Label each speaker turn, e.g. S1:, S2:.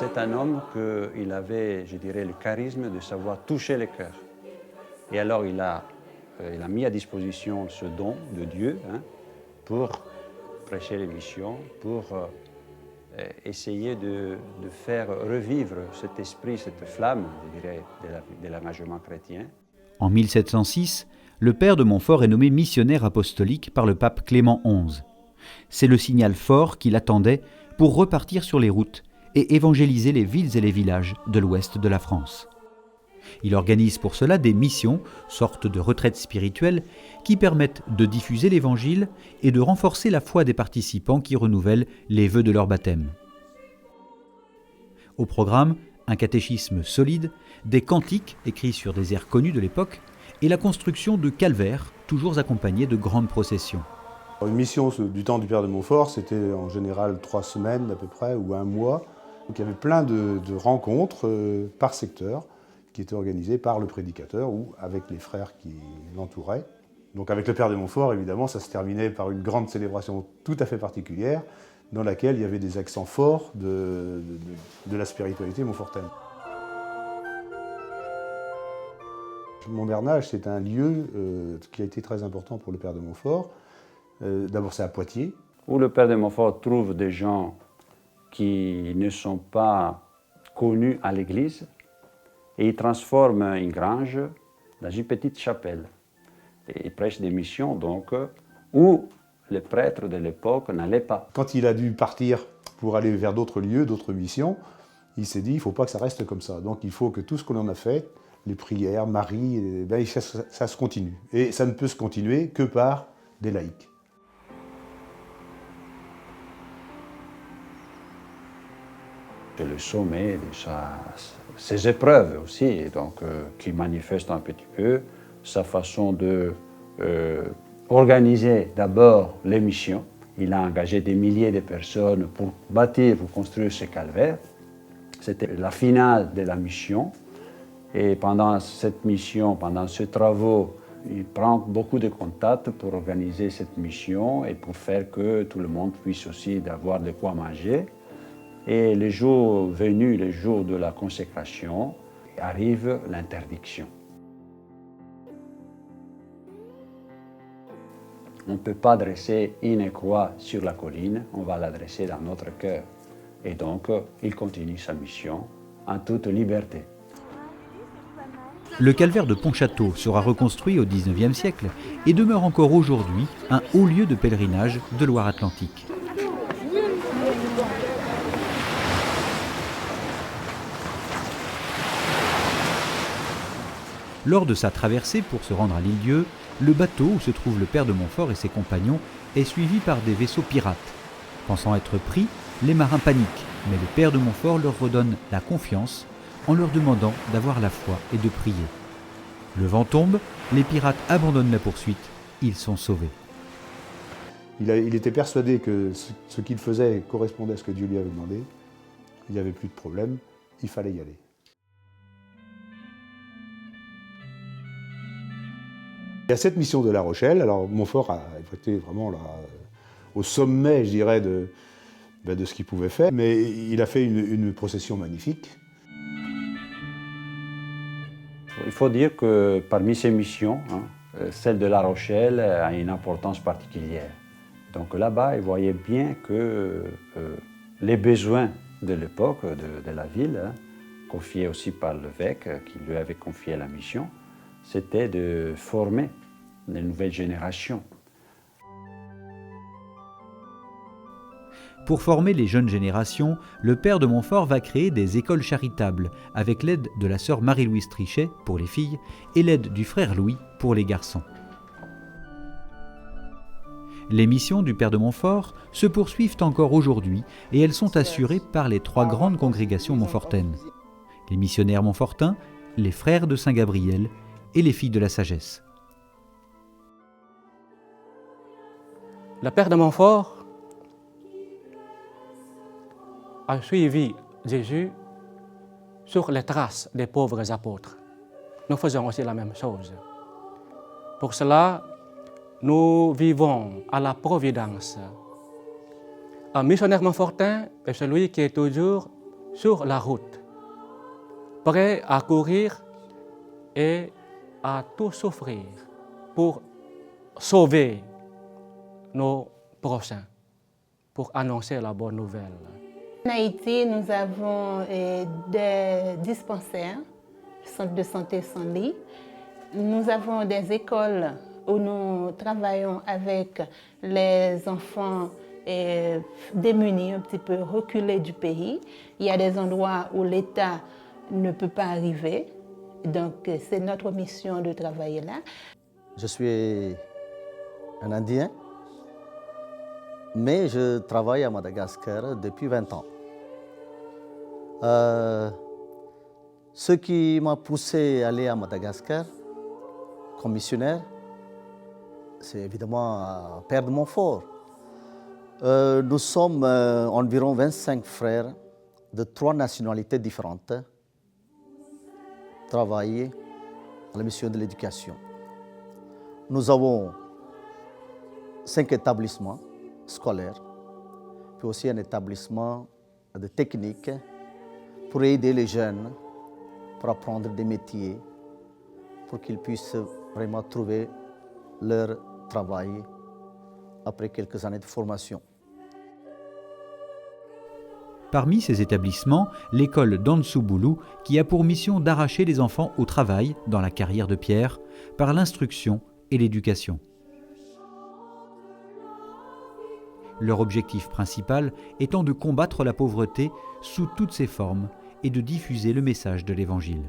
S1: C'est un homme qui avait, je dirais, le charisme de savoir toucher les cœurs. Et alors il a mis à disposition ce don de Dieu pour prêcher les missions, pour essayer de faire revivre cet esprit, cette flamme, je dirais, de l'engagement chrétien.
S2: En 1706, le père de Montfort est nommé missionnaire apostolique par le pape Clément XI. C'est le signal fort qu'il attendait pour repartir sur les routes et évangéliser les villes et les villages de l'ouest de la France. Il organise pour cela des missions, sortes de retraites spirituelles, qui permettent de diffuser l'évangile et de renforcer la foi des participants qui renouvellent les vœux de leur baptême. Au programme, un catéchisme solide, des cantiques écrits sur des airs connus de l'époque et la construction de calvaires, toujours accompagnés de grandes processions.
S3: Une mission du temps du Père de Montfort, c'était en général 3 semaines à peu près, ou 1 mois. Donc il y avait plein de rencontres par secteur qui étaient organisées par le prédicateur ou avec les frères qui l'entouraient. Donc avec le Père de Montfort, évidemment, ça se terminait par une grande célébration tout à fait particulière, dans laquelle il y avait des accents forts de la spiritualité montfortaine. Mon Bernage, c'est un lieu qui a été très important pour le Père de Montfort. D'abord, c'est à Poitiers.
S1: Où le Père de Montfort trouve des gens qui ne sont pas connus à l'église et il transforme une grange dans une petite chapelle. Et il prêche des missions donc où les prêtres de l'époque n'allaient pas.
S3: Quand il a dû partir pour aller vers d'autres lieux, d'autres missions, il s'est dit il ne faut pas que ça reste comme ça. Donc il faut que tout ce qu'on en a fait, les prières, Marie, ça se continue. Et ça ne peut se continuer que par des laïcs.
S1: C'est le sommet de ses épreuves aussi, donc, qui manifestent un petit peu sa façon de organiser d'abord les missions. Il a engagé des milliers de personnes pour bâtir, pour construire ce calvaire. C'était la finale de la mission. Et pendant cette mission, pendant ces travaux, il prend beaucoup de contacts pour organiser cette mission et pour faire que tout le monde puisse aussi avoir de quoi manger. Et le jour venu, le jour de la consécration, arrive l'interdiction. On ne peut pas dresser une croix sur la colline, on va la dresser dans notre cœur. Et donc, il continue sa mission en toute liberté.
S2: Le calvaire de Pontchâteau sera reconstruit au XIXe siècle et demeure encore aujourd'hui un haut lieu de pèlerinage de Loire-Atlantique. Lors de sa traversée pour se rendre à l'île-Dieu, le bateau où se trouve le père de Montfort et ses compagnons est suivi par des vaisseaux pirates. Pensant être pris, les marins paniquent, mais le père de Montfort leur redonne la confiance en leur demandant d'avoir la foi et de prier. Le vent tombe, les pirates abandonnent la poursuite, ils sont sauvés.
S3: Il était persuadé que ce qu'il faisait correspondait à ce que Dieu lui avait demandé. Il n'y avait plus de problème, il fallait y aller. Il y a cette mission de La Rochelle. Alors Montfort a été vraiment là, au sommet, je dirais, de ce qu'il pouvait faire. Mais il a fait une procession magnifique.
S1: Il faut dire que parmi ces missions, celle de La Rochelle a une importance particulière. Donc là-bas, il voyait bien que les besoins de l'époque, de la ville, confiés aussi par l'évêque qui lui avait confié la mission, c'était de former les nouvelles générations.
S2: Pour former les jeunes générations, le père de Montfort va créer des écoles charitables avec l'aide de la sœur Marie-Louise Trichet pour les filles et l'aide du frère Louis pour les garçons. Les missions du père de Montfort se poursuivent encore aujourd'hui et elles sont assurées par les 3 grandes congrégations montfortaines. Les missionnaires montfortins, les frères de Saint-Gabriel et les filles de la sagesse.
S4: Le père de Montfort a suivi Jésus sur les traces des pauvres apôtres. Nous faisons aussi la même chose. Pour cela, nous vivons à la providence. Un missionnaire montfortin est celui qui est toujours sur la route, prêts à courir et à tout souffrir pour sauver nos prochains, pour annoncer la bonne nouvelle.
S5: En Haïti, nous avons des dispensaires, centres de santé sans lit. Nous avons des écoles où nous travaillons avec les enfants démunis, un petit peu reculés du pays. Il y a des endroits où l'État ne peut pas arriver. Donc, c'est notre mission de travailler là.
S6: Je suis un Indien, mais je travaille à Madagascar depuis 20 ans. Ce qui m'a poussé à aller à Madagascar comme missionnaire, c'est évidemment Père de Montfort. Nous sommes environ 25 frères de 3 nationalités différentes, travailler à la mission de l'éducation. Nous avons 5 établissements scolaires, puis aussi un établissement de technique pour aider les jeunes pour apprendre des métiers, pour qu'ils puissent vraiment trouver leur travail après quelques années de formation.
S2: Parmi ces établissements, l'école d'Antsouboulou, qui a pour mission d'arracher les enfants au travail dans la carrière de pierre par l'instruction et l'éducation. Leur objectif principal étant de combattre la pauvreté sous toutes ses formes et de diffuser le message de l'Évangile.